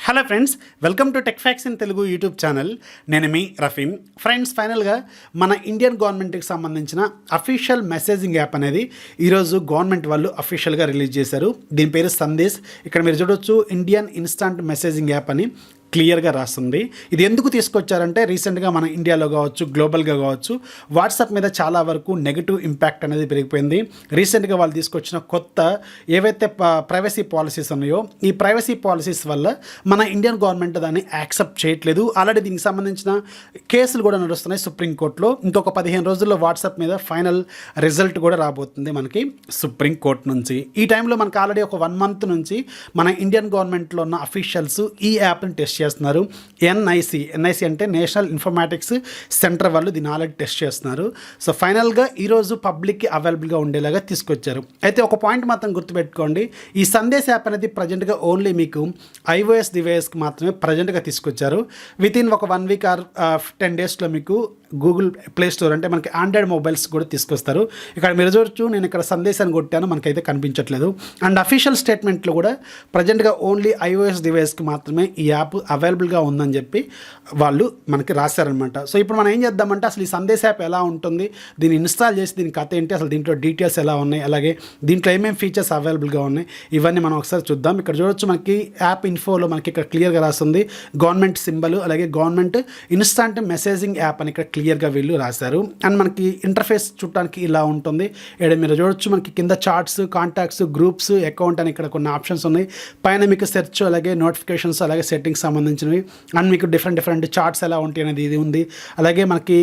Hello friends, welcome to tech fax in Telugu YouTube channel. నేను మీ Rafeem. Friends, ఫైనల్గా మన Indian గవర్నమెంట్కి సంబంధించిన అఫీషియల్ మెసేజింగ్ యాప్ అనేది ఈరోజు గవర్నమెంట్ వాళ్ళు అఫీషియల్గా రిలీజ్ చేశారు. దీని పేరు సందేశ్. ఇక్కడ మీరు చూడొచ్చు, ఇండియన్ ఇన్స్టాంట్ మెసేజింగ్ యాప్ అని క్లియర్గా రాస్తుంది. ఇది ఎందుకు తీసుకొచ్చారంటే, రీసెంట్గా మన ఇండియాలో కావచ్చు, గ్లోబల్గా కావచ్చు, వాట్సాప్ మీద చాలా వరకు నెగిటివ్ ఇంపాక్ట్ అనేది పెరిగిపోయింది. రీసెంట్గా వాళ్ళు తీసుకొచ్చిన కొత్త ఏవైతే ప్రైవసీ పాలసీస్ ఉన్నాయో, ఈ ప్రైవసీ పాలసీస్ వల్ల మన ఇండియన్ గవర్నమెంట్ దాన్ని యాక్సెప్ట్ చేయట్లేదు. ఆల్రెడీ దీనికి సంబంధించిన కేసులు కూడా నడుస్తున్నాయి సుప్రీంకోర్టులో. ఇంకొక 15 రోజుల్లో వాట్సాప్ మీద ఫైనల్ రిజల్ట్ కూడా రాబోతుంది మనకి సుప్రీంకోర్టు నుంచి. ఈ టైంలో మనకు ఆల్రెడీ ఒక 1 మంత్ నుంచి మన ఇండియన్ గవర్నమెంట్లో ఉన్న అఫీషియల్స్ ఈ యాప్ని టెస్ట్ చేస్తున్నారు. ఎన్ఐసి అంటే నేషనల్ ఇన్ఫర్మాటిక్స్ సెంటర్ వాళ్ళు దీన్ని ఆల్రెడీ టెస్ట్ చేస్తున్నారు. సో ఫైనల్గా ఈరోజు పబ్లిక్కి అవైలబుల్గా ఉండేలాగా తీసుకొచ్చారు. అయితే ఒక పాయింట్ మాత్రం గుర్తుపెట్టుకోండి, ఈ సందేశ్ యాప్ అనేది ప్రజెంట్గా ఓన్లీ మీకు iOS డివైస్కి మాత్రమే ప్రజెంట్గా తీసుకొచ్చారు. వితిన్ ఒక 1 వీక్ ఆర్ 10 డేస్లో మీకు గూగుల్ ప్లే స్టోర్ అంటే మనకి ఆండ్రాయిడ్ మొబైల్స్ కూడా తీసుకొస్తారు. ఇక్కడ మీరు చూడొచ్చు, నేను ఇక్కడ సందేశాన్ని కొట్టాను, మనకైతే కనిపించట్లేదు. అండ్ అఫీషియల్ స్టేట్మెంట్లో కూడా ప్రజెంట్గా ఓన్లీ iOS డివైస్కి మాత్రమే ఈ యాప్ అవైలబుల్గా ఉందని చెప్పి వాళ్ళు మనకి రాశారనమాట. సో ఇప్పుడు మనం ఏం చేద్దామంటే, అసలు ఈ సందేశ్ యాప్ ఎలా ఉంటుంది, దీన్ని ఇన్స్టాల్ చేసి దీని కథ ఏంటి, అసలు దీంట్లో డీటెయిల్స్ ఎలా ఉన్నాయి, అలాగే దీంట్లో ఏమేమి ఫీచర్స్ అవైలబుల్గా ఉన్నాయి, ఇవన్నీ మనం ఒకసారి చూద్దాం. ఇక్కడ చూడొచ్చు, మనకి యాప్ ఇన్ఫోలో మనకి ఇక్కడ క్లియర్గా రాస్తుంది గవర్నమెంట్ సింబల్, అలాగే గవర్నమెంట్ ఇన్స్టాంట్ మెసేజింగ్ యాప్ అని ఇక్కడ క్లియర్గా వీళ్ళు రాశారు. అండ్ మనకి ఇంటర్ఫేస్ చూడటానికి ఇలా ఉంటుంది. ఇక్కడ మీరు చూడొచ్చు, మనకి కింద చార్ట్స్, కాంటాక్ట్స్, గ్రూప్స్, అకౌంట్ అని ఇక్కడ కొన్ని ఆప్షన్స్ ఉన్నాయి. పైన మీకు సెర్చ్, అలాగే నోటిఫికేషన్స్, అలాగే సెట్టింగ్స్ సంబంధించినవి, అండ్ మీకు డిఫరెంట్ చార్ట్స్ ఎలా ఉంటాయి అనేది ఇది ఉంది. అలాగే మనకి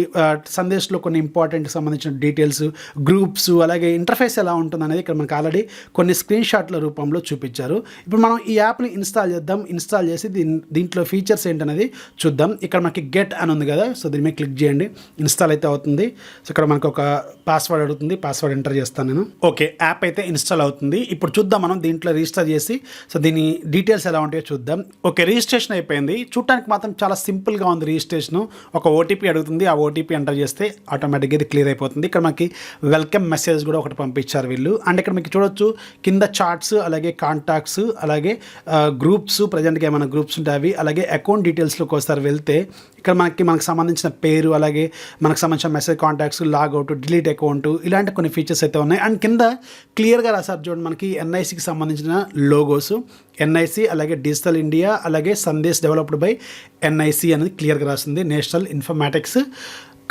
సందేశ్లో కొన్ని ఇంపార్టెంట్ సంబంధించిన డీటెయిల్స్, గ్రూప్స్, అలాగే ఇంటర్ఫేస్ ఎలా ఉంటుంది అనేది ఇక్కడ మనకి ఆల్రెడీ కొన్ని స్క్రీన్ షాట్ల రూపంలో చూపించారు. ఇప్పుడు మనం ఈ యాప్ని ఇన్స్టాల్ చేద్దాం. ఇన్స్టాల్ చేసి దీంట్లో ఫీచర్స్ ఏంటనేది చూద్దాం. ఇక్కడ మనకి గెట్ అని ఉంది కదా, సో దీని మీద క్లిక్ చేయండి. ఇన్స్టాల్ అయితే అవుతుంది. సో ఇక్కడ మనకు ఒక పాస్వర్డ్ అడుగుతుంది, పాస్వర్డ్ ఎంటర్ చేస్తాను నేను. ఓకే, యాప్ అయితే ఇన్స్టాల్ అవుతుంది. ఇప్పుడు చూద్దాం మనం దీంట్లో రిజిస్టర్ చేసి, సో దీని డీటెయిల్స్ ఎలా ఉంటాయో చూద్దాం. ఓకే, రిజిస్ట్రేషన్ అయిపోయింది. చూడటానికి మాత్రం చాలా సింపుల్గా ఉంది రిజిస్ట్రేషన్. ఒక ఓటీపీ అడుగుతుంది, ఆ ఓటీపీ ఎంటర్ చేస్తే ఆటోమేటిక్గా ఇది క్లియర్ అయిపోతుంది. ఇక్కడ మనకి వెల్కమ్ మెసేజ్ కూడా ఒకటి పంపించారు వీళ్ళు. అండ్ ఇక్కడ మీకు చూడొచ్చు, కింద చార్ట్స్, అలాగే కాంటాక్ట్స్, అలాగే గ్రూప్స్, ప్రజెంట్గా ఏమైనా గ్రూప్స్ ఉంటాయి అవి, అలాగే అకౌంట్ డీటెయిల్స్లోకి ఒకసారి వెళ్తే ఇక్కడ మనకు సంబంధించిన పేరు, అలాగే మనకు సంబంధించిన message, contacts, logout, delete account, ఇలాంటి కొన్ని ఫీచర్స్ అయితే ఉన్నాయి. అండ్ కింద క్లియర్గా రాసారు చూడండి, మనకి ఎన్ఐసికి సంబంధించిన లోగోస్, ఎన్ఐసి, అలాగే డిజిటల్ ఇండియా, అలాగే సందేశ్ డెవలప్డ్ బై ఎన్ఐసి అనేది క్లియర్గా రాస్తుంది, నేషనల్ ఇన్ఫర్మాటిక్స్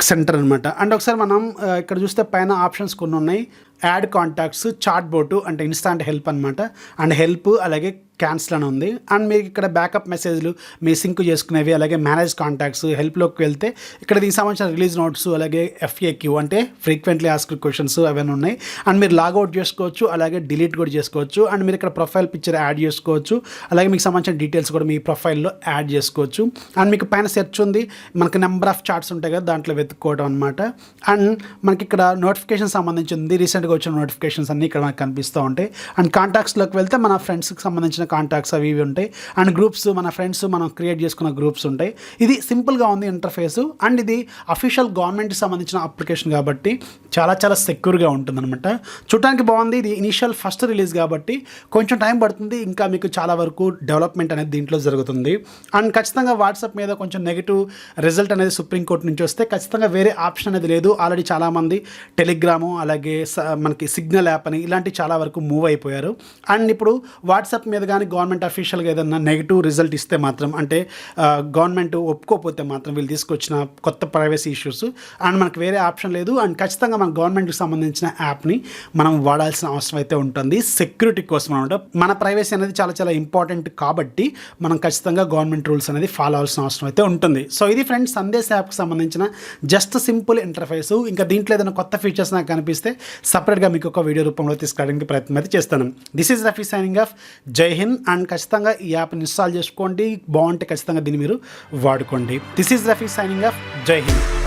సెంటర్ అనమాట. అండ్ ఒకసారి మనం ఇక్కడ చూస్తే పైన ఆప్షన్స్ కొన్ని ఉన్నాయి. యాడ్ కాంటాక్ట్స్, చాట్ బోటు అంటే ఇన్స్టాంట్ హెల్ప్ అనమాట, అండ్ హెల్ప్, అలాగే క్యాన్సిల్ అని ఉంది. అండ్ మీకు ఇక్కడ బ్యాకప్ మెసేజ్లు మీ సింక్ చేసుకునేవి, అలాగే మేనేజ్ కాంటాక్ట్స్, హెల్ప్లోకి వెళ్తే ఇక్కడ దీనికి సంబంధించిన రిలీజ్ నోట్స్, అలాగే FAQ అంటే ఫ్రీక్వెంట్లీ ఆస్క్డ్ క్వశ్చన్స్ అవన్నీ ఉన్నాయి. అండ్ మీరు లాగౌట్ చేసుకోవచ్చు, అలాగే డిలీట్ కూడా చేసుకోవచ్చు. అండ్ మీరు ఇక్కడ ప్రొఫైల్ పిక్చర్ యాడ్ చేసుకోవచ్చు, అలాగే మీకు సంబంధించిన డీటెయిల్స్ కూడా మీ ప్రొఫైల్లో యాడ్ చేసుకోవచ్చు. అండ్ మీకు పైన సెర్చ్ ఉంది, మనకి నెంబర్ ఆఫ్ చార్ట్స్ ఉంటాయి కదా, దాంట్లో వెతుక్కోవడం అనమాట. అండ్ మనకి ఇక్కడ నోటిఫికేషన్ సంబంధించింది, రీసెంట్గా వచ్చిన నోటిఫికేషన్స్ అన్నీ ఇక్కడ మనకు కనిపిస్తూ ఉంటాయి. అండ్ కాంటాక్ట్స్లోకి వెళ్తే మన ఫ్రెండ్స్కి సంబంధించిన కాంటాక్ట్స్ అవి ఇవి ఉంటాయి. అండ్ గ్రూప్స్, మన ఫ్రెండ్స్ మనం క్రియేట్ చేసుకున్న గ్రూప్స్ ఉంటాయి. ఇది సింపుల్గా ఉంది ఇంటర్ఫేస్. అండ్ ఇది అఫీషియల్ గవర్నమెంట్కి సంబంధించిన అప్లికేషన్ కాబట్టి చాలా సెక్యూర్గా ఉంటుంది అనమాట. చూడటానికి బాగుంది. ఇది ఇనిషియల్ ఫస్ట్ రిలీజ్ కాబట్టి కొంచెం టైం పడుతుంది. ఇంకా మీకు చాలా వరకు డెవలప్మెంట్ అనేది దీంట్లో జరుగుతుంది. అండ్ ఖచ్చితంగా వాట్సాప్ మీద కొంచెం నెగిటివ్ రిజల్ట్ అనేది సుప్రీంకోర్టు నుంచి వస్తే ఖచ్చితంగా వేరే ఆప్షన్ అనేది లేదు. ఆల్రెడీ చాలామంది టెలిగ్రాము, అలాగే మనకి సిగ్నల్ యాప్ అని ఇలాంటి చాలా వరకు మూవ్ అయిపోయారు. అండ్ ఇప్పుడు వాట్సాప్ మీద కానీ గవర్నమెంట్ అఫీషియల్గా ఏదన్నా నెగిటివ్ రిజల్ట్ ఇస్తే మాత్రం, అంటే గవర్నమెంట్ ఒప్పుకోకపోతే మాత్రం, వీళ్ళు తీసుకొచ్చిన కొత్త ప్రైవసీ ఇష్యూస్, అండ్ మనకు వేరే ఆప్షన్ లేదు. అండ్ ఖచ్చితంగా మన గవర్నమెంట్కి సంబంధించిన యాప్ని మనం వాడాల్సిన అవసరం అయితే ఉంటుంది, సెక్యూరిటీ కోసం అనమాట. మన ప్రైవసీ అనేది చాలా ఇంపార్టెంట్ కాబట్టి మనం ఖచ్చితంగా గవర్నమెంట్ రూల్స్ అనేది ఫాలో అవ్వాల్సిన అవసరం అయితే ఉంటుంది. సో ఇది ఫ్రెండ్స్, సందేశ్ యాప్కి సంబంధించిన జస్ట్ సింపుల్ ఇంటర్ఫేస్. ఇంకా దీంట్లో ఏదైనా కొత్త ఫీచర్స్ నాకు కనిపిస్తే సపరేట్గా మీకు ఒక వీడియో రూపంలో తీసుకురావడానికి ప్రయత్నం అయితే చేస్తాను. This is Rafi signing off. జై హింద్. అండ్ ఖచ్చితంగా ఈ యాప్ని ఇన్స్టాల్ చేసుకోండి, బాగుంటే ఖచ్చితంగా దీన్ని మీరు వాడుకోండి. This is Rafi signing off. జై హింద్.